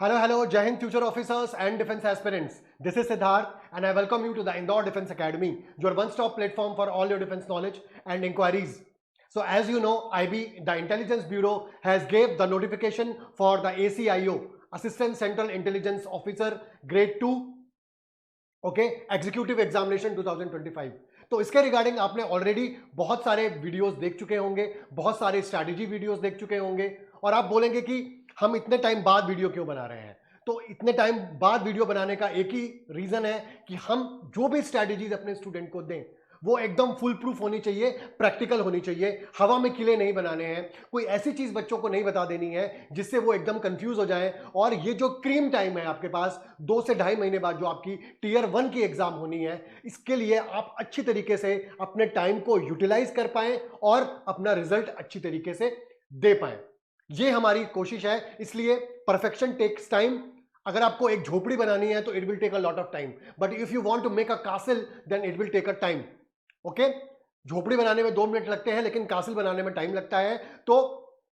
Hello, Jai Hind future officers and defense aspirants. This is Siddharth and I welcome you to the Indore Defense Academy, your one-stop platform for all your defense knowledge and inquiries. So as you know, IB, the Intelligence Bureau, has gave the notification for the ACIO, Assistant Central Intelligence Officer Grade 2, okay, Executive Examination 2025. तो इसके regarding आपने already बहुत सारे videos देख चुके होंगे, बहुत सारे स्ट्रैटेजी वीडियोस देख चुके होंगे और आप बोलेंगे कि हम इतने टाइम बाद वीडियो क्यों बना रहे हैं। तो इतने टाइम बाद वीडियो बनाने का एक ही रीजन है कि हम जो भी स्ट्रैटेजीज अपने स्टूडेंट को दें वो एकदम फुल प्रूफ होनी चाहिए, प्रैक्टिकल होनी चाहिए, हवा में किले नहीं बनाने हैं, कोई ऐसी चीज बच्चों को नहीं बता देनी है जिससे वो एकदम कंफ्यूज हो जाएं। और ये जो क्रीम टाइम है आपके पास 2 से 2.5 महीने बाद जो आपकी टियर 1 की एग्जाम होनी है, इसके लिए आप अच्छी तरीके से अपने टाइम को यूटिलाइज कर पाएं और अपना रिजल्ट अच्छी तरीके से दे पाएं, ये हमारी कोशिश है। इसलिए परफेक्शन टेक्स टाइम। अगर आपको एक झोपड़ी बनानी है तो it will take a lot of time, but if you want to make a castle then it will take a time. Okay, झोपड़ी बनाने में 2 मिनट लगते हैं लेकिन कासिल बनाने में टाइम लगता है। तो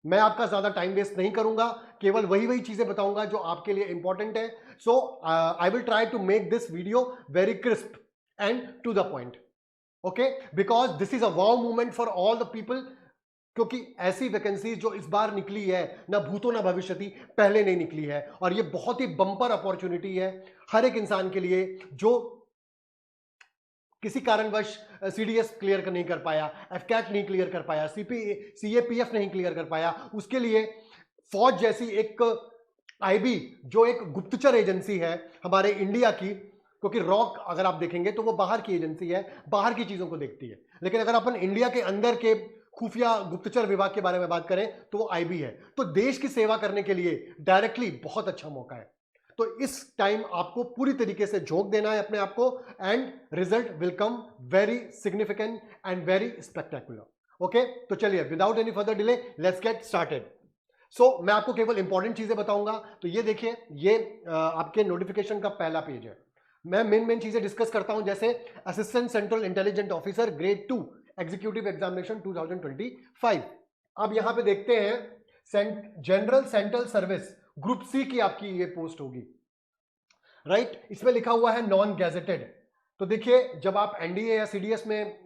मैं आपका ज्यादा टाइम वेस्ट नहीं करूंगा, केवल वही चीजें बताऊंगा जो आपके लिए इंपॉर्टेंट है। So I will try to make this video very crisp and to the point, okay, because this is a wow movement for all the people. क्योंकि ऐसी वैकेंसी जो इस बार निकली है ना भूतो ना भविष्यति, पहले नहीं निकली है और ये बहुत ही बम्पर अपॉर्चुनिटी है हर एक इंसान के लिए जो किसी कारणवश सीडीएस क्लियर नहीं कर पाया, एफकैट नहीं क्लियर कर पाया, सीएपीएफ नहीं क्लियर कर पाया। उसके लिए फौज जैसी एक आईबी जो एक गुप्तचर एजेंसी है हमारे इंडिया की, क्योंकि रॉक अगर आप देखेंगे तो वो बाहर की एजेंसी है, बाहर की चीजों को देखती है, लेकिन अगर अपन इंडिया के अंदर के खुफिया गुप्तचर विभाग के बारे में बात करें तो वो आईबी है। तो देश की सेवा करने के लिए डायरेक्टली बहुत अच्छा मौका है। तो इस टाइम आपको पूरी तरीके से झोंक देना है अपने आप को and result will come very significant and very spectacular. Okay, तो चलिए without any further delay let's get started. So मैं आपको केवल इंपॉर्टेंट चीजें बताऊंगा। तो ये देखिए, ये आपके नोटिफिकेशन का पहला पेज है। मैं मेन चीजें डिस्कस करता हूं, जैसे assistant central intelligent officer grade 2 executive examination 2025। अब यहां पे देखते हैं general central service group C की आपकी ये पोस्ट होगी, राइट। इसमें लिखा हुआ है नॉन गैजेटेड। तो देखिए, जब आप एनडीए या सीडीएस में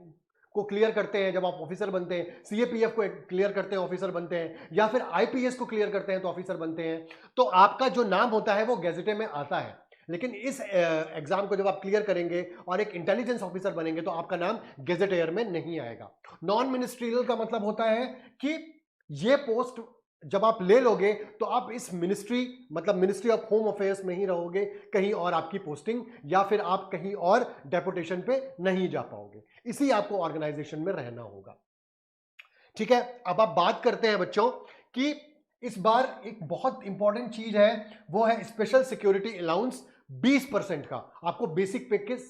को क्लियर करते हैं, जब आप ऑफिसर बनते हैं, सीएपीएफ को क्लियर करते हैं ऑफिसर बनते हैं, या फिर आईपीएस को क्लियर करते हैं तो ऑफिसर बनते हैं, तो आपका जो नाम होता है वो गैजेटेड में आता है। लेकिन इस एग्जाम को जब आप क्लियर करेंगे और एक इंटेलिजेंस ऑफिसर बनेंगे तो आपका नाम गेजेटेयर में नहीं आएगा। नॉन मिनिस्ट्रियल का मतलब होता है कि ये पोस्ट जब आप ले लोगे तो आप इस मिनिस्ट्री मतलब मिनिस्ट्री ऑफ होम अफेयर्स में ही रहोगे, कहीं और आपकी पोस्टिंग या फिर आप कहीं और डेपुटेशन पे नहीं जा पाओगे, इसी आपको ऑर्गेनाइजेशन में रहना होगा। ठीक है, अब आप बात करते हैं बच्चों कि इस बार एक बहुत इंपॉर्टेंट चीज है, वो है स्पेशल सिक्योरिटी अलाउंस 20% का आपको बेसिक पैकेज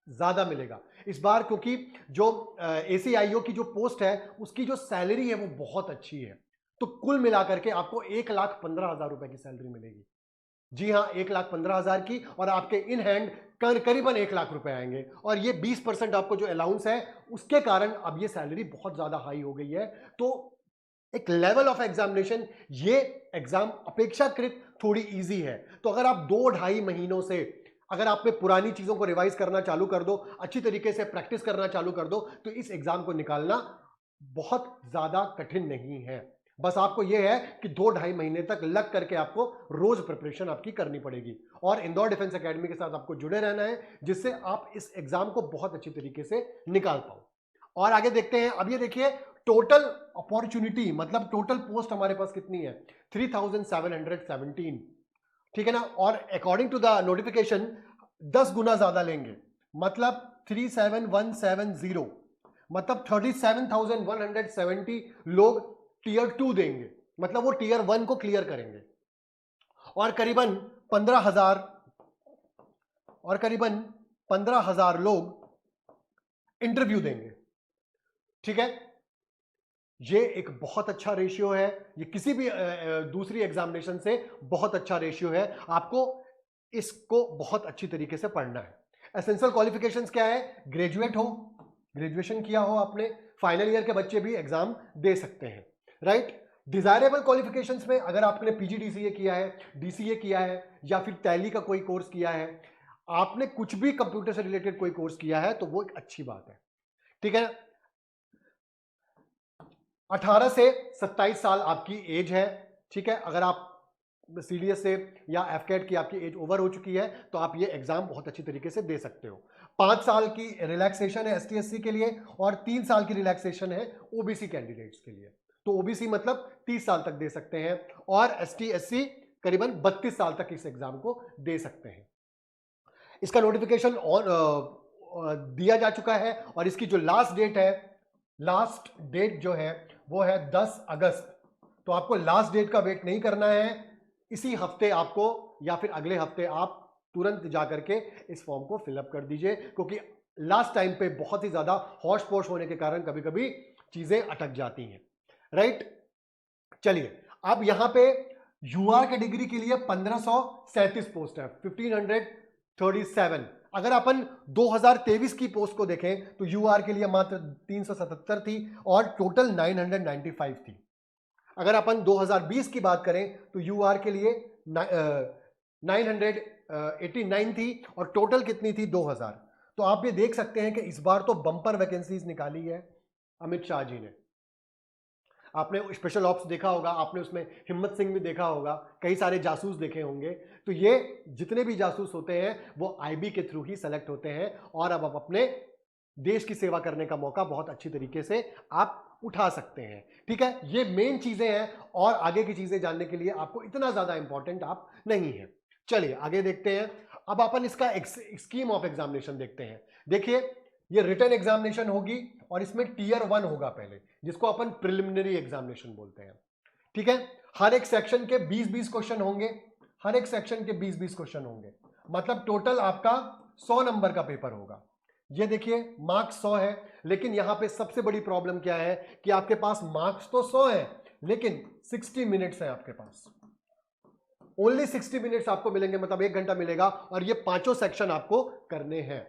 ज्यादा मिलेगा इस बार, क्योंकि जो एसीआईओ की जो पोस्ट है उसकी जो सैलरी है वो बहुत अच्छी है। तो कुल मिलाकर के आपको 1,15,000 रुपए की सैलरी मिलेगी। जी हाँ, 1,15,000 की, और आपके इन हैंड करीबन 1 लाख रुपए आएंगे। और ये 20% आपको जो अलाउंस है उसके कारण अब ये सैलरी बहुत ज्यादा हाई हो गई है। तो एक लेवल ऑफ एग्जामिनेशन, ये एग्जाम अपेक्षाकृत थोड़ी इजी है। तो अगर आप 2-2.5 महीनों से अगर आप में पुरानी चीजों को रिवाइज करना चालू कर दो, अच्छी तरीके से प्रैक्टिस करना चालू कर दो, तो इस एग्जाम को निकालना बहुत ज्यादा कठिन नहीं है। बस आपको यह है कि 2-2.5 महीने तक लग करके आपको रोज प्रिपरेशन आपकी करनी पड़ेगी और इंदौर डिफेंस एकेडमी के साथ आपको जुड़े रहना है, जिससे आप इस एग्जाम को बहुत अच्छी तरीके से निकाल पाओ। और आगे देखते हैं। अब ये देखिए, टोटल अपॉर्चुनिटी मतलब टोटल पोस्ट हमारे पास कितनी है, 3,717, ठीक है ना। और अकॉर्डिंग टू द नोटिफिकेशन 10 गुना ज्यादा लेंगे, मतलब 37,170, मतलब 37,170 लोग टियर 2 देंगे, मतलब वो टियर 1 को क्लियर करेंगे। और करीबन 15,000 लोग इंटरव्यू देंगे। ठीक है, ये एक बहुत अच्छा रेशियो है, ये किसी भी दूसरी एग्जामिनेशन से बहुत अच्छा रेशियो है। आपको इसको बहुत अच्छी तरीके से पढ़ना है। एसेंशियल क्वालिफिकेशंस क्या है, ग्रेजुएट हो, ग्रेजुएशन किया हो आपने, फाइनल ईयर के बच्चे भी एग्जाम दे सकते हैं, राइट। डिजायरेबल क्वालिफिकेशंस में अगर आपने पीजीडीसीए किया है, डीसीए किया है, या फिर टैली का कोई कोर्स किया है, आपने कुछ भी कंप्यूटर से रिलेटेड कोई कोर्स किया है, तो वो एक अच्छी बात है, ठीक है ना। 18 से 27 साल आपकी एज है, ठीक है। अगर आप सीडीएस से या एफकेट की आपकी एज ओवर हो चुकी है तो आप ये एग्जाम बहुत अच्छी तरीके से दे सकते हो। 5 साल की रिलैक्सेशन है एसटी एससी के लिए और 3 साल की रिलैक्सेशन है ओबीसी कैंडिडेट्स के लिए। तो ओबीसी मतलब 30 साल तक दे सकते हैं और एसटी एससी करीबन 32 साल तक इस एग्जाम को दे सकते हैं। इसका नोटिफिकेशन दिया जा चुका है और इसकी जो लास्ट डेट जो है वो है 10 अगस्त। तो आपको लास्ट डेट का वेट नहीं करना है, इसी हफ्ते आपको या फिर अगले हफ्ते आप तुरंत जाकर के इस फॉर्म को फिलअप कर दीजिए, क्योंकि लास्ट टाइम पे बहुत ही ज्यादा हौश पौश होने के कारण कभी कभी चीजें अटक जाती हैं, राइट। चलिए, अब यहां पे यूआर कैटेगरी के लिए 1537 पोस्ट है, 1537। अगर अपन 2023 की पोस्ट को देखें तो यूआर के लिए मात्र 377 थी और टोटल 995 थी। अगर अपन 2020 की बात करें तो यूआर के लिए 989 थी और टोटल कितनी थी 2000। तो आप ये देख सकते हैं कि इस बार तो बम्पर वैकेंसीज निकाली है अमित शाह जी ने। आपने स्पेशल ऑप्स देखा होगा, आपने उसमें हिम्मत सिंह भी देखा होगा, कई सारे जासूस देखे होंगे। तो ये जितने भी जासूस होते हैं वो आईबी के थ्रू ही सेलेक्ट होते हैं और अब आप अपने देश की सेवा करने का मौका बहुत अच्छी तरीके से आप उठा सकते हैं, ठीक है। ये मेन चीजें हैं और आगे की चीजें जानने के लिए आपको इतना ज्यादा इंपॉर्टेंट आप नहीं है। चलिए आगे देखते हैं। अब अपन इसका स्कीम ऑफ एग्जामिनेशन देखते हैं। देखिए, ये रिटन एग्जामिनेशन होगी और इसमें टीयर 1 होगा पहले, जिसको अपन प्रिलिमिनरी एग्जामिनेशन बोलते हैं, ठीक है। हर एक सेक्शन के 20-20 क्वेश्चन होंगे, हर एक सेक्शन के 20-20 क्वेश्चन होंगे, मतलब टोटल आपका 100 नंबर का पेपर होगा। ये देखिए, मार्क्स 100 है, लेकिन यहां पे सबसे बड़ी प्रॉब्लम क्या है कि आपके पास मार्क्स तो 100 है लेकिन 60 मिनट्स है आपके पास, ओनली 60 मिनट्स आपको मिलेंगे, मतलब 1 घंटा मिलेगा और ये पांचों सेक्शन आपको करने हैं।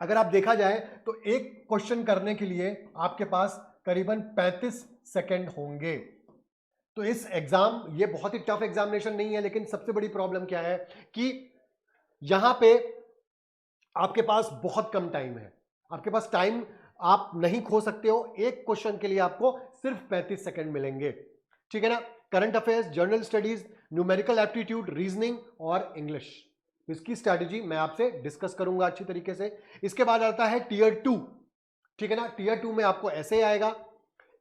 अगर आप देखा जाए तो एक क्वेश्चन करने के लिए आपके पास करीबन 35 सेकंड होंगे। तो इस एग्जाम, ये बहुत ही टफ एग्जामिनेशन नहीं है, लेकिन सबसे बड़ी प्रॉब्लम क्या है कि यहां पे आपके पास बहुत कम टाइम है, आपके पास टाइम आप नहीं खो सकते हो। एक क्वेश्चन के लिए आपको सिर्फ 35 सेकंड मिलेंगे, ठीक है ना। Current affairs, general studies, numerical aptitude, reasoning और इंग्लिश, इसकी स्ट्रैटेजी मैं आपसे डिस्कस करूंगा अच्छी तरीके से। इसके बाद आता है टीयर 2, ठीक है ना। टीयर 2 में आपको ऐसे आएगा,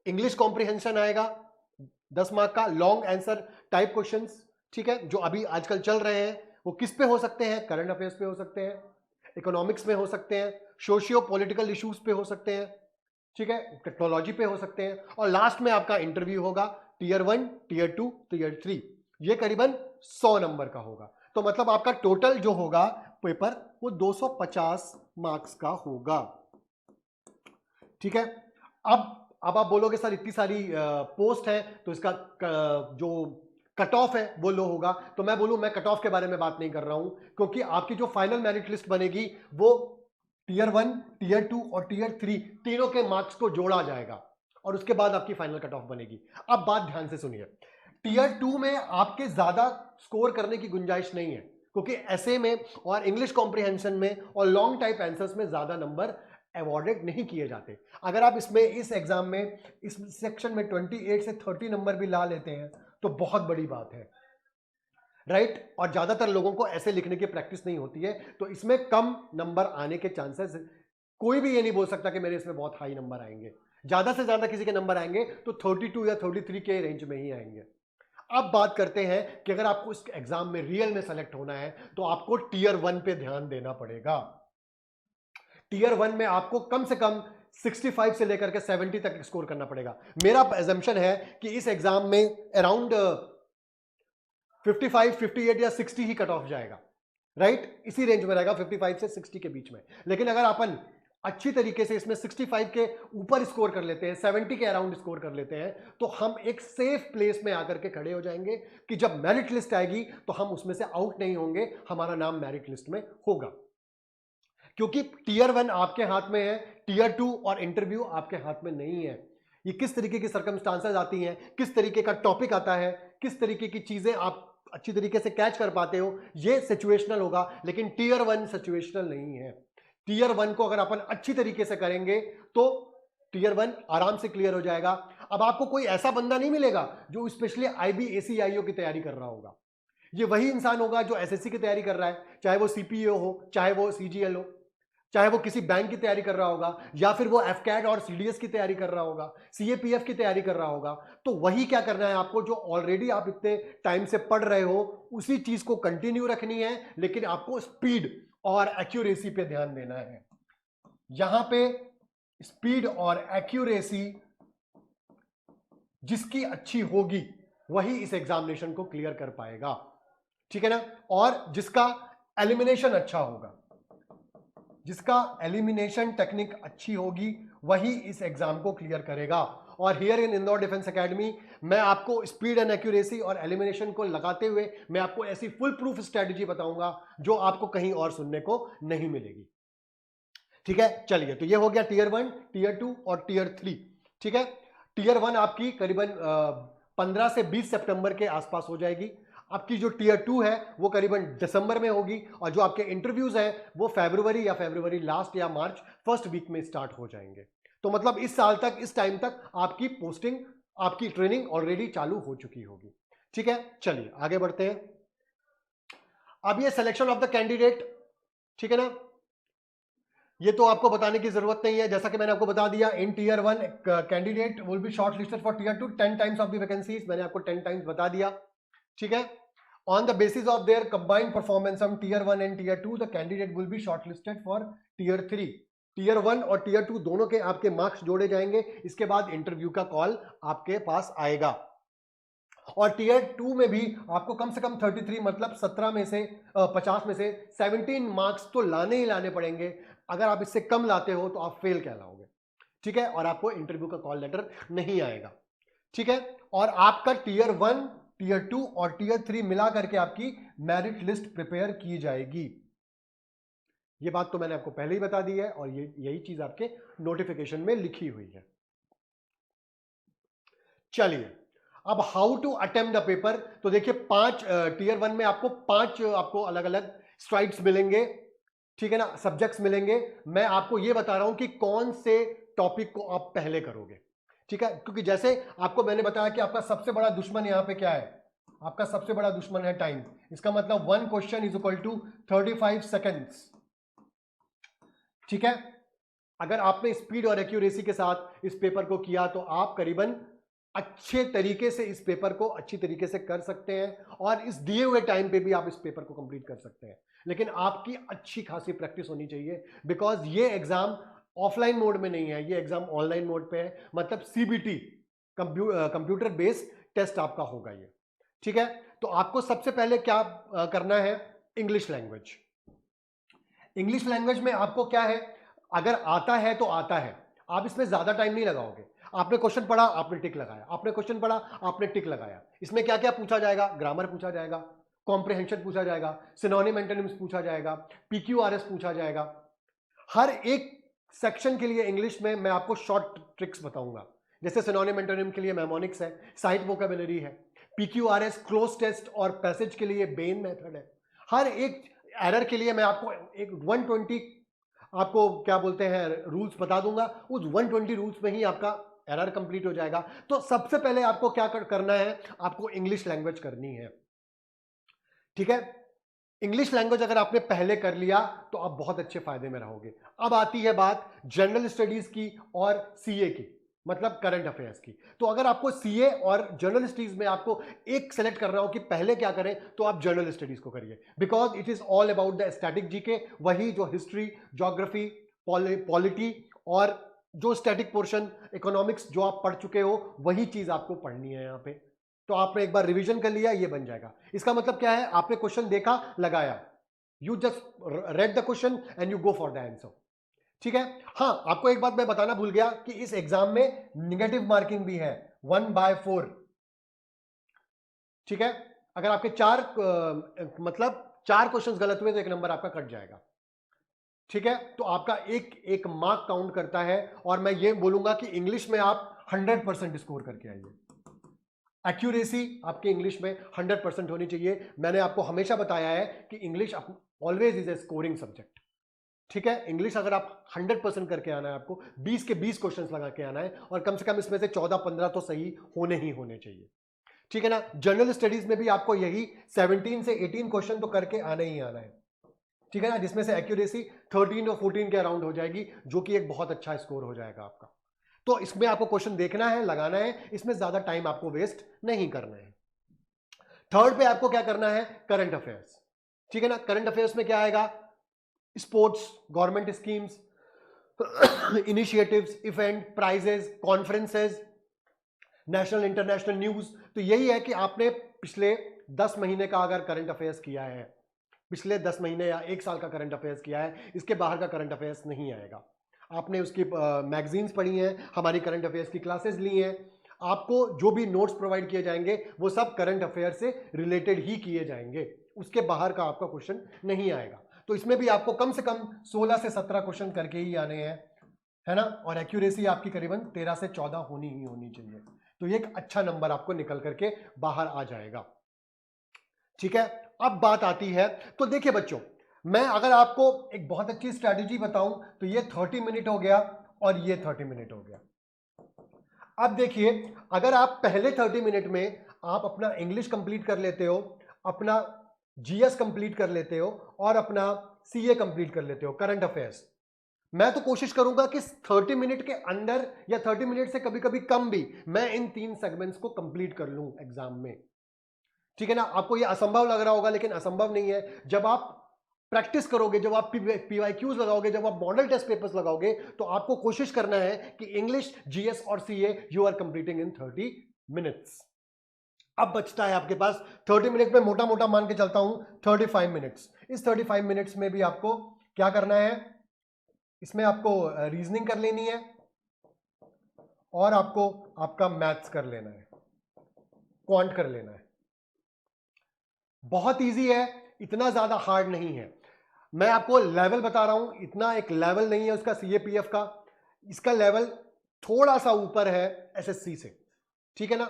इंग्लिश कॉम्प्रिहेंशन आएगा 10 मार्क का, लॉन्ग आंसर टाइप क्वेश्चंस, ठीक है, जो अभी आजकल चल रहे हैं। वो किस पे हो सकते हैं? करंट अफेयर्स पे हो सकते हैं, इकोनॉमिक्स में हो सकते हैं, सोशियो पॉलिटिकल इश्यूज पे हो सकते हैं, ठीक है, टेक्नोलॉजी पे हो सकते हैं, और लास्ट में आपका इंटरव्यू होगा टीयर 1, टीयर 2, टीयर 3। ये करीबन 100 नंबर का होगा। तो मतलब आपका टोटल जो होगा पेपर वो 250 मार्क्स का होगा, ठीक है। अब आप बोलोगे सर इतनी सारी पोस्ट है तो इसका जो कट ऑफ है वो लो होगा। तो मैं बोलूं, मैं कट ऑफ के बारे में बात नहीं कर रहा हूं, क्योंकि आपकी जो फाइनल मेरिट लिस्ट बनेगी वो टीयर 1, टीयर 2 और टीयर 3 तीनों के मार्क्स को जोड़ा जाएगा और उसके बाद आपकी फाइनल कट ऑफ बनेगी। अब बात ध्यान से सुनिए, टीयर 2 में आपके ज्यादा स्कोर करने की गुंजाइश नहीं है, क्योंकि ऐसे में और इंग्लिश कॉम्प्रिहेंशन में और लॉन्ग टाइप आंसर्स में ज्यादा नंबर अवॉर्डेड नहीं किए जाते। अगर आप इसमें इस एग्जाम में इस सेक्शन में 28 से 30 नंबर भी ला लेते हैं तो बहुत बड़ी बात है, राइट। और ज्यादातर लोगों को ऐसे लिखने की प्रैक्टिस नहीं होती है, तो इसमें कम नंबर आने के चांसेस, कोई भी ये नहीं बोल सकता कि मेरे इसमें बहुत हाई नंबर आएंगे। ज्यादा से ज्यादा किसी के नंबर आएंगे तो 32 या 33 के रेंज में ही आएंगे। अब बात करते हैं कि अगर आपको इस एग्जाम में रियल में सेलेक्ट होना है तो आपको टीयर 1 पे ध्यान देना पड़ेगा। टीयर 1 में आपको कम से कम 65 से लेकर के 70 तक स्कोर करना पड़ेगा। मेरा एजम्पशन है कि इस एग्जाम में अराउंड 55, 58 या 60 ही कट ऑफ जाएगा, राइट, इसी रेंज में रहेगा 55 से 60 के बीच में। लेकिन अगर अपन अच्छी तरीके से इसमें 65 के ऊपर स्कोर कर लेते हैं, 70 के अराउंड स्कोर कर लेते हैं, तो हम एक सेफ प्लेस में आकर के खड़े हो जाएंगे कि जब मेरिट लिस्ट आएगी तो हम उसमें से आउट नहीं होंगे, हमारा नाम मेरिट लिस्ट में होगा। क्योंकि टीयर 1 आपके हाथ में है, टीयर 2 और इंटरव्यू आपके हाथ में नहीं है। ये किस तरीके की सर्कमस्टांसेस आती हैं, किस तरीके का टॉपिक आता है, किस तरीके की चीजें आप अच्छी तरीके से कैच कर पाते हो, ये सिचुएशनल होगा, लेकिन टीयर 1 सिचुएशनल नहीं है। टीयर 1 को अगर अपन अच्छी तरीके से करेंगे तो टीयर 1 आराम से क्लियर हो जाएगा। अब आपको कोई ऐसा बंदा नहीं मिलेगा जो स्पेशली आईबी एसीआईओ की तैयारी कर रहा होगा। ये वही इंसान होगा जो एसएससी की तैयारी कर रहा है, चाहे वो सीपीओ हो, चाहे वो सीजीएल हो, चाहे वो किसी बैंक की तैयारी कर रहा होगा, या फिर वो एफकैट और सीडीएस की तैयारी कर रहा होगा, सीएपीएफ की तैयारी कर रहा होगा। तो वही क्या करना है आपको, जो ऑलरेडी आप इतने टाइम से पढ़ रहे हो उसी चीज को कंटिन्यू रखनी है, लेकिन आपको स्पीड और एक्यूरेसी पे ध्यान देना है। यहां पे स्पीड और एक्यूरेसी जिसकी अच्छी होगी वही इस एग्जामिनेशन को क्लियर कर पाएगा, ठीक है ना। और जिसका एलिमिनेशन अच्छा होगा, जिसका एलिमिनेशन टेक्निक अच्छी होगी वही इस एग्जाम को क्लियर करेगा। और here in Indore defence academy मैं आपको स्पीड एंड एक्यूरेसी और एलिमिनेशन को लगाते हुए मैं आपको ऐसी फुल प्रूफ स्ट्रेटजी बताऊंगा जो आपको कहीं और सुनने को नहीं मिलेगी, ठीक है। चलिए, तो ये हो गया टीयर 1, टीयर 2 और टीयर 3, ठीक है। टीयर 1 आपकी करीबन 15 से 20 सितंबर के आसपास हो जाएगी। आपकी जो टीयर 2 है वो करीबन दिसंबर में होगी, और जो आपके इंटरव्यूज हैं वो फरवरी या फरवरी लास्ट या मार्च फर्स्ट वीक में स्टार्ट हो जाएंगे। तो मतलब इस साल तक, इस टाइम तक आपकी पोस्टिंग, आपकी ट्रेनिंग ऑलरेडी चालू हो चुकी होगी, ठीक है। चलिए आगे बढ़ते हैं। अब ये सिलेक्शन ऑफ द कैंडिडेट, ठीक है ना, ये तो आपको बताने की जरूरत नहीं है, जैसा कि मैंने आपको बता दिया। In tier 1 candidate will be shortlisted for tier 2 10 times of the vacancies, मैंने आपको 10 टाइम्स बता दिया, ठीक है। On the basis of their combined performance from tier 1 and tier 2 the candidate will be shortlisted for tier 3। Tier 1 और tier 2 दोनों के आपके मार्क्स जोड़े जाएंगे, इसके बाद इंटरव्यू का कॉल आपके पास आएगा। और टीयर 2 में भी आपको कम से कम 33 मतलब 17 में से 50 में से 17 मार्क्स तो लाने ही लाने पड़ेंगे। अगर आप इससे कम लाते हो तो आप फेल कहलाओगे, ठीक है, और आपको इंटरव्यू का कॉल लेटर नहीं आएगा, ठीक है। और आपका टीयर 1, टीयर 2 और टीयर 3 मिला करके आपकी मेरिट लिस्ट प्रिपेयर की जाएगी। ये बात तो मैंने आपको पहले ही बता दी है, और यही चीज आपके नोटिफिकेशन में लिखी हुई है। चलिए, अब how to attempt the paper, तो देखिए 5 टीयर 1 में आपको 5 आपको अलग अलग स्ट्राइड्स मिलेंगे, ठीक है ना, सब्जेक्ट्स मिलेंगे। मैं आपको ये बता रहा हूं कि कौन से टॉपिक को आप पहले करोगे, ठीक है, क्योंकि जैसे आपको मैंने बताया कि आपका सबसे बड़ा दुश्मन यहां पे क्या है, आपका सबसे बड़ा दुश्मन है टाइम। इसका मतलब 1 question is equal to 35 seconds, ठीक है। अगर आपने स्पीड और एक्यूरेसी के साथ इस पेपर को किया तो आप करीबन अच्छे तरीके से इस पेपर को अच्छी तरीके से कर सकते हैं, और इस दिए हुए टाइम पे भी आप इस पेपर को कंप्लीट कर सकते हैं। लेकिन आपकी अच्छी खासी प्रैक्टिस होनी चाहिए, बिकॉज ये एग्जाम ऑफलाइन मोड में नहीं है, ये एग्जाम ऑनलाइन मोड पे है, मतलब सीबीटी कंप्यूटर बेस्ड टेस्ट आपका होगा ये, ठीक है। तो आपको सबसे पहले क्या करना है, इंग्लिश लैंग्वेज। इंग्लिश लैंग्वेज में आपको क्या है, अगर आता है तो आता है, आप इसमें ज्यादा टाइम नहीं लगाओगे। आपने क्वेश्चन पढ़ा, आपने टिक लगाया, आपने क्वेश्चन पढ़ा, आपने टिक लगाया। इसमें क्या क्या पूछा जाएगा, ग्रामर पूछा जाएगा, कॉम्प्रिहेंशन पूछा जाएगा, सिनोनिम एंटोनिम्स पूछा जाएगा, पीक्यूआरएस पूछा जाएगा। हर एक सेक्शन के लिए इंग्लिश में मैं आपको शॉर्ट ट्रिक्स बताऊंगा। जैसे सिनोनिम एंटोनिम के लिए मेमोनिक्स है, साइट वोकेबुलरी है, पीक्यूआरएस क्लोज टेस्ट और पैसेज के लिए बेन मेथड है। हर एक एरर के लिए मैं आपको एक 120 आपको क्या बोलते हैं रूल्स बता दूंगा, उस 120 रूल्स में ही आपका एरर कंप्लीट हो जाएगा। तो सबसे पहले आपको क्या करना है, आपको इंग्लिश लैंग्वेज करनी है, ठीक है। इंग्लिश लैंग्वेज अगर आपने पहले कर लिया तो आप बहुत अच्छे फायदे में रहोगे। अब आती है बात जनरल स्टडीज की और सीए की, मतलब करंट अफेयर्स की। तो अगर आपको सीए और जनरल स्टडीज में आपको एक सेलेक्ट कर रहा हो कि पहले क्या करें, तो आप जनरल स्टडीज को करिए, because it is all about the static GK. वही जो हिस्ट्री, ज्योग्राफी, पॉलिटी और जो स्टैटिक पोर्शन इकोनॉमिक्स जो आप पढ़ चुके हो, वही चीज आपको पढ़नी है यहाँ पे। तो आपने एक बार रिवीजन कर लिया, ये बन जाएगा। इसका मतलब क्या है, आपने क्वेश्चन देखा, लगाया, you just read the question and you go for the answer, ठीक है। हाँ, आपको एक बात मैं बताना भूल गया कि इस एग्जाम में निगेटिव मार्किंग भी है 1/4, ठीक है। अगर आपके 4 क्वेश्चंस गलत हुए तो 1 नंबर आपका कट जाएगा, ठीक है। तो आपका एक मार्क काउंट करता है। और मैं ये बोलूंगा कि इंग्लिश में आप 100% स्कोर करके आइए। एक्यूरेसी आपकी इंग्लिश में 100% होनी चाहिए। मैंने आपको हमेशा बताया है कि English always is a scoring subject, ठीक है। इंग्लिश अगर आप 100% करके आना है, आपको 20 के 20 क्वेश्चंस लगा के आना है और कम से कम इसमें से 14-15 तो सही होने ही होने चाहिए, ठीक है ना। जनरल स्टडीज में भी आपको यही 17 से 18 क्वेश्चन तो करके आना ही आना है, ठीक है ना, जिसमें से एक्यूरेसी 13 और 14 के अराउंड हो जाएगी, जो कि एक बहुत अच्छा स्कोर हो जाएगा आपका। तो इसमें आपको क्वेश्चन देखना है, लगाना है, इसमें ज्यादा टाइम आपको वेस्ट नहीं करना है। थर्ड पे आपको क्या करना है, करंट अफेयर्स, ठीक है ना। करंट अफेयर्स में क्या आएगा, sports, government schemes, initiatives, event, prizes, conferences, national international news. तो यही है कि आपने पिछले 10 महीने का अगर करंट अफेयर्स किया है, पिछले 10 महीने या 1 साल का करंट अफेयर्स किया है, इसके बाहर का करंट अफेयर्स नहीं आएगा। आपने उसकी मैगजीन्स पढ़ी हैं, हमारी करंट अफेयर्स की क्लासेस ली हैं, आपको जो भी नोट्स प्रोवाइड किए जाएंगे वो सब करंट अफेयर से रिलेटेड ही किए जाएंगे, उसके बाहर का आपका क्वेश्चन नहीं आएगा। तो इसमें भी आपको कम से कम 16 से 17 क्वेश्चन करके ही आने हैं, है ना। और एक्यूरेसी आपकी करीबन 13 से 14 होनी ही होनी चाहिए। तो ये एक अच्छा नंबर आपको निकल करके बाहर आ जाएगा, ठीक है। अब बात आती है, तो देखिए बच्चों, मैं अगर आपको एक बहुत अच्छी स्ट्रैटेजी बताऊं तो ये 30 मिनट हो गया और ये 30 मिनट हो गया। अब देखिए, अगर आप पहले 30 मिनट में आप अपना इंग्लिश कंप्लीट कर लेते हो, अपना जीएस कंप्लीट कर लेते हो और अपना सीए कंप्लीट कर लेते हो, करंट अफेयर्स, मैं तो कोशिश करूंगा कि 30 मिनट के अंदर या 30 मिनट से कभी कभी कम भी मैं इन 3 सेगमेंट्स को कंप्लीट कर लूं एग्जाम में, ठीक है ना। आपको ये असंभव लग रहा होगा, लेकिन असंभव नहीं है। जब आप प्रैक्टिस करोगे, जब आप पीवाईक्यूज लगाओगे, जब आप मॉडल टेस्ट पेपर्स लगाओगे, तो आपको कोशिश करना है कि इंग्लिश, जीएस और CA you are completing in 30 minutes. अब बचता है आपके पास 30 मिनट में मोटा मोटा मान के चलता हूं 35 मिनट्स। इस 35 मिनट्स में भी आपको क्या करना है, इसमें आपको रीजनिंग कर लेनी है और आपको आपका मैथ्स कर लेना है, क्वांट कर लेना है। बहुत इजी है, इतना ज्यादा हार्ड नहीं है। मैं आपको लेवल बता रहा हूं, इतना एक लेवल नहीं है उसका सीएपीएफ का, इसका लेवल थोड़ा सा ऊपर है एसएससी से, ठीक है ना।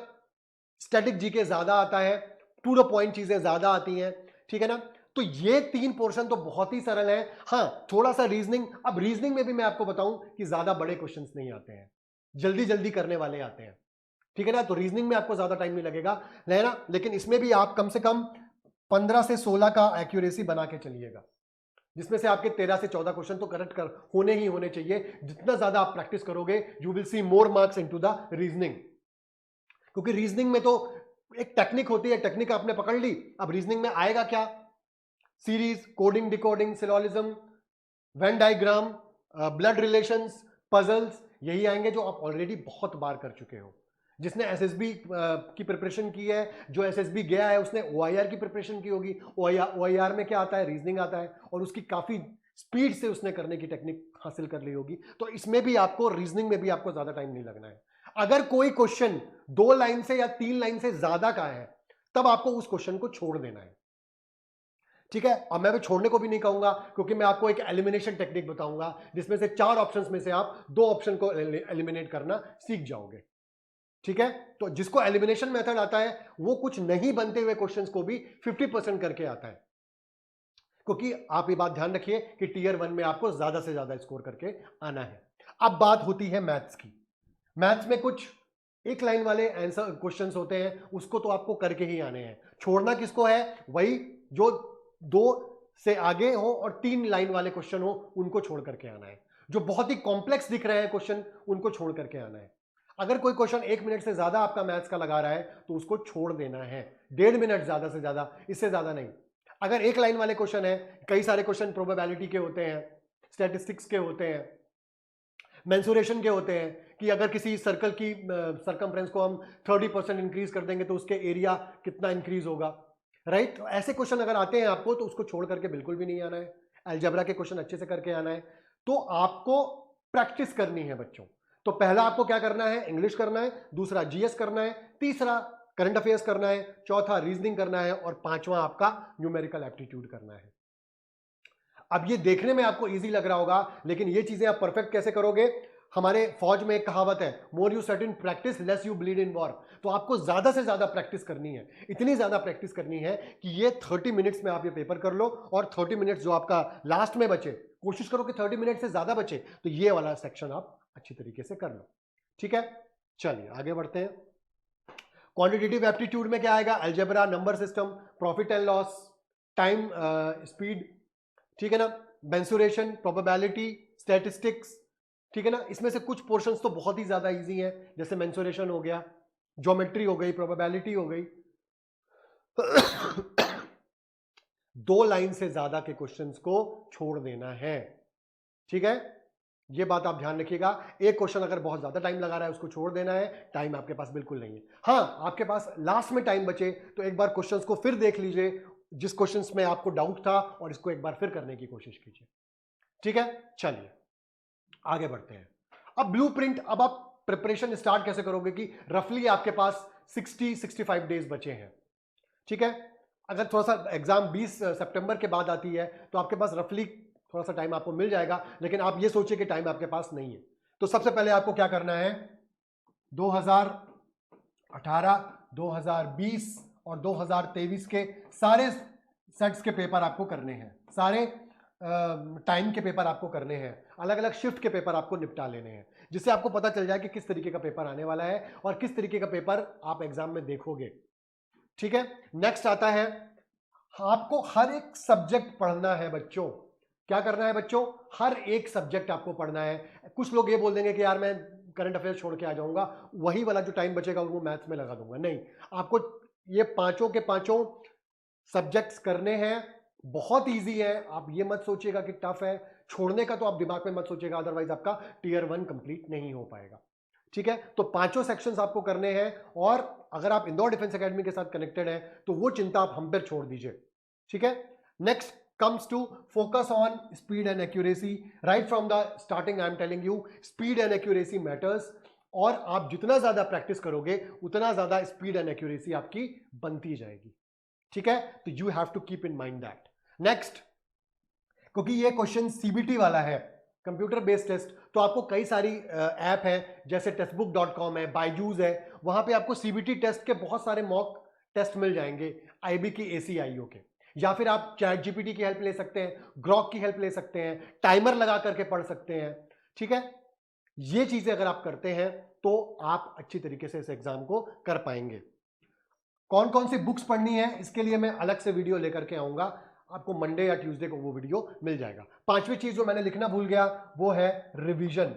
स्टैटिक जीके ज्यादा आता है, टू द पॉइंट चीजें ज्यादा आती हैं, ठीक है ना। तो ये 3 पोर्शन तो बहुत ही सरल है। हाँ, थोड़ा सा रीजनिंग, अब रीजनिंग में भी मैं आपको बताऊं कि ज्यादा बड़े क्वेश्चंस नहीं आते हैं, जल्दी जल्दी करने वाले आते हैं, ठीक है ना। तो रीजनिंग में आपको ज्यादा टाइम नहीं लगेगा, है ना। लेकिन इसमें भी आप कम से कम 15 से 16 का एक्यूरेसी बना के चलिएगा, जिसमें से आपके 13 से 14 क्वेश्चन तो करेक्ट कर होने ही होने चाहिए। जितना ज्यादा आप प्रैक्टिस करोगे, you will see more marks into the reasoning, क्योंकि रीजनिंग में तो एक टेक्निक होती है, टेक्निक आपने पकड़ ली। अब रीजनिंग में आएगा क्या, series, coding, decoding, syllogism, Venn diagram, blood relations, puzzles, यही आएंगे जो आप ऑलरेडी बहुत बार कर चुके हो। जिसने एसएसबी की प्रिपरेशन की है, जो एसएसबी गया है, उसने ओआईआर की प्रिपरेशन की होगी। ओआईआर में क्या आता है, रीजनिंग आता है, और उसकी काफी स्पीड से उसने करने की टेक्निक हासिल कर ली होगी। तो इसमें भी आपको, रीजनिंग में भी आपको ज्यादा टाइम नहीं लगना है। अगर कोई क्वेश्चन 2 लाइन से या 3 लाइन से ज्यादा का है, तब आपको उस क्वेश्चन को छोड़ देना है, ठीक है। और मैं भी छोड़ने को भी नहीं कहूंगा, क्योंकि मैं आपको एक एलिमिनेशन टेक्निक बताऊंगा, जिसमें से 4 ऑप्शंस में से आप 2 ऑप्शन को एलिमिनेट करना सीख जाओगे, ठीक है। तो जिसको एलिमिनेशन मेथड आता है, वो कुछ नहीं बनते हुए क्वेश्चंस को भी 50% करके आता है, क्योंकि आप ये बात ध्यान रखिए कि टीयर 1 में आपको ज्यादा से ज्यादा स्कोर करके आना है। अब बात होती है मैथ्स की। मैथ्स में कुछ एक लाइन वाले आंसर क्वेश्चंस होते हैं, उसको तो आपको करके ही आने हैं। छोड़ना किसको है, वही जो 2 से आगे हो और 3 लाइन वाले क्वेश्चन हो, उनको छोड़ करके आना है। जो बहुत ही कॉम्प्लेक्स दिख रहे हैं क्वेश्चन, उनको छोड़ करके आना है। अगर कोई क्वेश्चन 1 मिनट से ज्यादा आपका मैथ्स का लगा रहा है, तो उसको छोड़ देना है। 1.5 मिनट ज्यादा से ज्यादा, इससे ज्यादा नहीं। अगर एक लाइन वाले क्वेश्चन है, कई सारे क्वेश्चन प्रोबेबिलिटी के होते हैं, स्टैटिस्टिक्स के होते हैं, मेंसुरेशन के होते हैं, कि अगर किसी सर्कल की सर्कमफ्रेंस को हम 30% इंक्रीज कर देंगे तो उसके एरिया कितना इंक्रीज होगा, राइट। तो ऐसे क्वेश्चन अगर आते हैं आपको, तो उसको छोड़ करके बिल्कुल भी नहीं आना है। अलजेब्रा के क्वेश्चन अच्छे से करके आना है। तो आपको प्रैक्टिस करनी है बच्चों। तो पहला आपको क्या करना है, इंग्लिश करना है, दूसरा जीएस करना है, तीसरा करंट अफेयर्स करना है, चौथा रीजनिंग करना है, और पांचवा आपका न्यूमेरिकल एप्टीट्यूड करना है। अब ये देखने में आपको इजी लग रहा होगा, लेकिन ये चीजें आप परफेक्ट कैसे करोगे, हमारे फौज में एक कहावत है, more you set in practice less you bleed in war. तो आपको ज्यादा से ज्यादा प्रैक्टिस करनी है, इतनी ज्यादा प्रैक्टिस करनी है कि ये 30 मिनट्स में आप ये पेपर कर लो, और 30 मिनट्स जो आपका लास्ट में बचे, कोशिश करो कि 30 मिनट से ज्यादा बचे, तो ये वाला सेक्शन आप अच्छी तरीके से कर लो। ठीक है, चलिए आगे बढ़ते हैं। क्वांटिटेटिव एप्टीट्यूड में क्या आएगा? Algebra, number system, profit and loss, time speed, ठीक है ना, मेंसुरेशन, प्रोबेबिलिटी, स्टैटिस्टिक्स, ठीक है ना। इसमें से कुछ पोर्शंस तो बहुत ही ज्यादा इजी है, जैसे मेंसुरेशन हो गया, ज्योमेट्री हो गई, प्रोबेबिलिटी हो गई। 2 लाइन से ज्यादा के क्वेश्चंस को छोड़ देना है, ठीक है, ये बात आप ध्यान रखिएगा। एक क्वेश्चन अगर बहुत ज्यादा टाइम लगा रहा है उसको छोड़ देना है, टाइम आपके पास बिल्कुल नहीं है। हाँ, आपके पास लास्ट में टाइम बचे तो एक बार क्वेश्चंस को फिर देख लीजिए, जिस क्वेश्चंस में आपको डाउट था, और इसको एक बार फिर करने की कोशिश कीजिए। ठीक है, चलिए आगे बढ़ते हैं। अब ब्लूप्रिंट, अब आप प्रिपरेशन स्टार्ट कैसे करोगे कि रफली आपके पास 60-65 डेज बचे हैं। ठीक है, अगर थोड़ा सा एग्जाम 20 सितंबर के बाद आती है तो आपके पास रफली थोड़ा सा टाइम आपको मिल जाएगा, लेकिन आप ये सोचिए कि टाइम आपके पास नहीं है। तो सबसे पहले आपको क्या करना है, 2018, 2020 और 2023 के सारे सेट्स के पेपर आपको करने हैं, सारे टाइम के पेपर आपको करने हैं, अलग अलग शिफ्ट के पेपर आपको निपटा लेने हैं, जिससे आपको पता चल जाए कि किस तरीके का पेपर आने वाला है और किस तरीके का पेपर आप एग्जाम में देखोगे। ठीक है, नेक्स्ट आता है, आपको हर एक सब्जेक्ट पढ़ना है बच्चों। क्या करना है बच्चों? हर एक सब्जेक्ट आपको पढ़ना है। कुछ लोग ये बोल देंगे कि यार मैं करंट अफेयर्स छोड़ के आ जाऊंगा, वही वाला जो टाइम बचेगा वो मैथ्स में लगा दूंगा। नहीं, आपको ये पांचों के पांचों सब्जेक्ट्स करने हैं। बहुत इजी है, आप ये मत सोचिएगा कि टफ है। छोड़ने का तो आप दिमाग में मत सोचिएगा, अदरवाइज आपका टियर 1 कंप्लीट नहीं हो पाएगा। ठीक है, तो पांचों सेक्शंस आपको करने हैं, और अगर आप इंदौर डिफेंस एकेडमी के साथ कनेक्टेड हैं तो वो चिंता आप हम पर छोड़ दीजिए। ठीक है, next comes to focus on speed and accuracy. Right from the starting I am telling you, speed and accuracy matters, और आप जितना ज्यादा प्रैक्टिस करोगे उतना ज्यादा स्पीड एंड एक्यूरेसी आपकी बनती जाएगी। ठीक है, तो you have to keep in mind that. Next, क्योंकि ये क्वेश्चन सीबीटी वाला है, कंप्यूटर बेस्ड टेस्ट, तो आपको कई सारी ऐप है, जैसे टेस्टबुक.com है, बायजूस है, वहां पे आपको सीबीटी टेस्ट के बहुत सारे मॉक टेस्ट मिल जाएंगे, आईबी की, एसीआईओ के, या फिर आप चैट जीपीटी की हेल्प ले सकते हैं, ग्रॉक की हेल्प ले सकते हैं, टाइमर लगा करके पढ़ सकते हैं। ठीक है, ये चीजें अगर आप करते हैं तो आप अच्छी तरीके से इस एग्जाम को कर पाएंगे। कौन कौन सी बुक्स पढ़नी है इसके लिए मैं अलग से वीडियो लेकर के आऊंगा, आपको मंडे या ट्यूसडे को वो वीडियो मिल जाएगा। पांचवी चीज जो मैंने लिखना भूल गया वो है रिवीजन।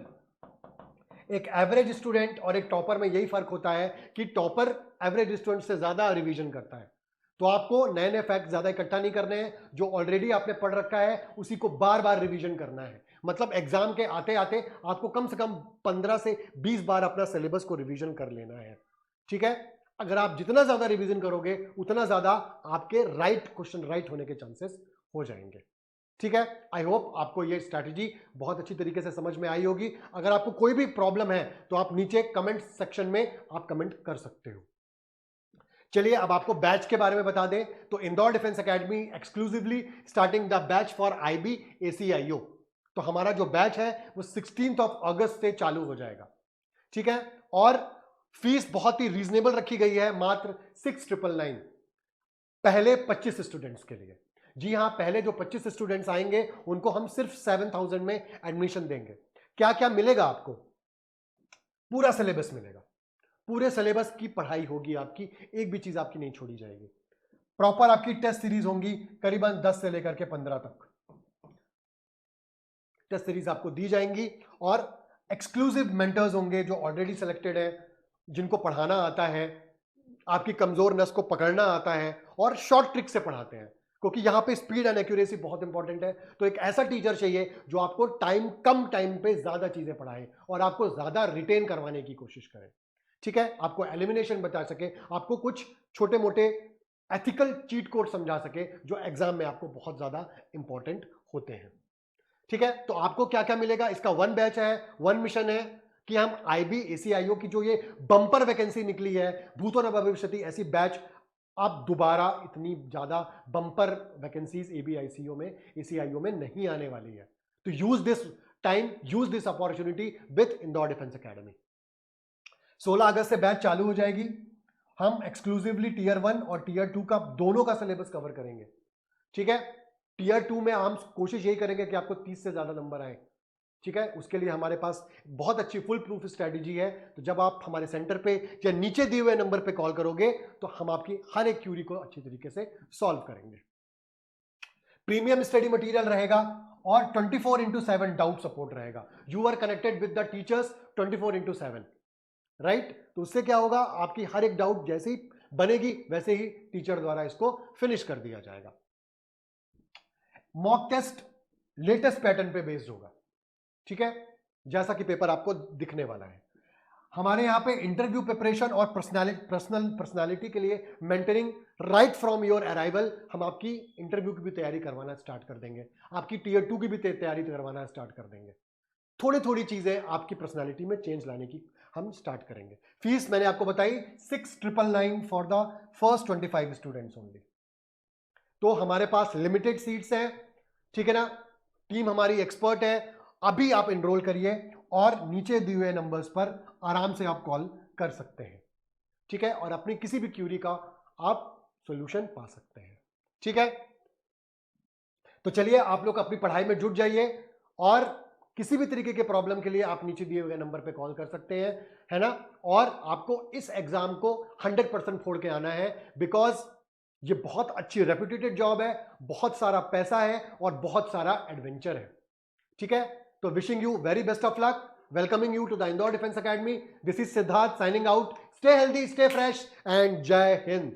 एक एवरेज स्टूडेंट और एक टॉपर में यही फर्क होता है कि टॉपर एवरेज स्टूडेंट से ज्यादा रिवीजन करता है। तो आपको नए नए फैक्ट ज्यादा इकट्ठा नहीं करने हैं, जो ऑलरेडी आपने पढ़ रखा है उसी को बार बार रिवीजन करना है। मतलब एग्जाम के आते आते आपको कम से कम 15 से 20 बार अपना सिलेबस को रिवीजन कर लेना है। ठीक है, अगर आप जितना ज्यादा रिवीजन करोगे उतना ज्यादा आपके राइट क्वेश्चन राइट होने के चांसेस हो जाएंगे। ठीक है, आई होप आपको ये स्ट्रैटेजी बहुत अच्छी तरीके से समझ में आई होगी। अगर आपको कोई भी प्रॉब्लम है तो आप नीचे कमेंट सेक्शन में आप कमेंट कर सकते हो। चलिए अब आपको बैच के बारे में बता दें, तो Indore defence academy exclusively starting the batch for IB ACIO. तो हमारा जो बैच है वो 16 अगस्त से चालू हो जाएगा। ठीक है, और फीस बहुत ही रीजनेबल रखी गई है, मात्र 6,999 पहले 25 स्टूडेंट्स के लिए। जी हां, पहले जो 25 स्टूडेंट्स आएंगे उनको हम सिर्फ 7,000 में एडमिशन देंगे। क्या क्या मिलेगा आपको? पूरा सिलेबस मिलेगा, पूरे सिलेबस की पढ़ाई होगी आपकी, एक भी चीज आपकी नहीं छोड़ी जाएगी। प्रॉपर आपकी टेस्ट सीरीज होंगी, करीबन 10 से लेकर के 15 तक टेस्ट सीरीज आपको दी जाएंगी, और एक्सक्लूसिव मेंटर्स होंगे जो ऑलरेडी सिलेक्टेड है, जिनको पढ़ाना आता है, आपकी कमजोर नस को पकड़ना आता है, और शॉर्ट ट्रिक से पढ़ाते हैं, क्योंकि यहां पे स्पीड एंड एक्यूरेसी बहुत इंपॉर्टेंट है। तो एक ऐसा टीचर चाहिए जो आपको कम टाइम पे ज्यादा चीजें पढ़ाए और आपको ज्यादा रिटेन करवाने की कोशिश करे। ठीक है, आपको एलिमिनेशन बता सके, आपको कुछ छोटे मोटे एथिकल चीट कोड समझा सके जो एग्जाम में आपको बहुत ज्यादा इंपॉर्टेंट होते हैं। ठीक है, तो आपको क्या क्या मिलेगा? इसका 1 बैच है, 1 मिशन है कि हम आईबी एसीआईओ की जो ये बंपर वैकेंसी निकली है, भूतो न भविष्यति, ऐसी बैच आप दोबारा इतनी ज्यादा बंपर वैकेंसीज एबीआईसीओ में, एसीआईओ में नहीं आने वाली है। तो use this time, use this opportunity with Indore defence academy. 16 अगस्त से बैच चालू हो जाएगी। हम एक्सक्लूसिवली टीयर 1 और टीयर 2 का दोनों का सिलेबस कवर करेंगे, ठीक है। टीयर 2 में हम कोशिश यही करेंगे कि आपको 30 से ज्यादा नंबर आए, ठीक है। उसके लिए हमारे पास बहुत अच्छी फुल प्रूफ स्ट्रेटेजी है। तो जब आप हमारे सेंटर पे या नीचे दिए हुए नंबर पे कॉल करोगे तो हम आपकी हर एक क्यूरी को अच्छी तरीके से सॉल्व करेंगे। प्रीमियम स्टडी मटेरियल रहेगा और 24/7 डाउट सपोर्ट रहेगा। You are connected with the teachers 24/7, right. तो उससे क्या होगा, आपकी हर एक डाउट जैसे ही बनेगी वैसे ही टीचर द्वारा इसको फिनिश कर दिया जाएगा। मॉक टेस्ट लेटेस्ट पैटर्न पे बेस्ड होगा, ठीक है, जैसा कि पेपर आपको दिखने वाला है। हमारे यहां पे इंटरव्यू प्रिपरेशन और पर्सनालिटी के लिए mentoring right from your arrival, हम आपकी इंटरव्यू की भी तैयारी करवाना स्टार्ट कर देंगे, आपकी टीयर 2 की भी तैयारी करवाना स्टार्ट कर देंगे। थोड़ी थोड़ी चीजें आपकी पर्सनालिटी में चेंज लाने की हम स्टार्ट करेंगे। फीस मैंने आपको बताई 6,999 for the first 25 students only. तो हमारे पास लिमिटेड सीट्स हैं, ठीक है ना। टीम हमारी एक्सपर्ट है। अभी आप एनरोल करिए और नीचे दिए हुए नंबर्स पर आराम से आप कॉल कर सकते हैं, ठीक है, और अपनी किसी भी क्यूरी का आप सॉल्यूशन पा सकते हैं, ठीक है। तो चलिए आप लोग अपनी पढ़ाई में जुट जाइए और किसी भी तरीके के प्रॉब्लम के लिए आप नीचे दिए हुए नंबर पे कॉल कर सकते हैं, है ना। और आपको इस एग्जाम को 100% फोड़ के आना है, बिकॉज ये बहुत अच्छी रेप्यूटेड जॉब है, बहुत सारा पैसा है और बहुत सारा एडवेंचर है, ठीक है। तो wishing you very best of luck, welcoming you to the Indore defence academy. This is Siddharth signing out. Stay healthy, stay fresh and Jai Hind.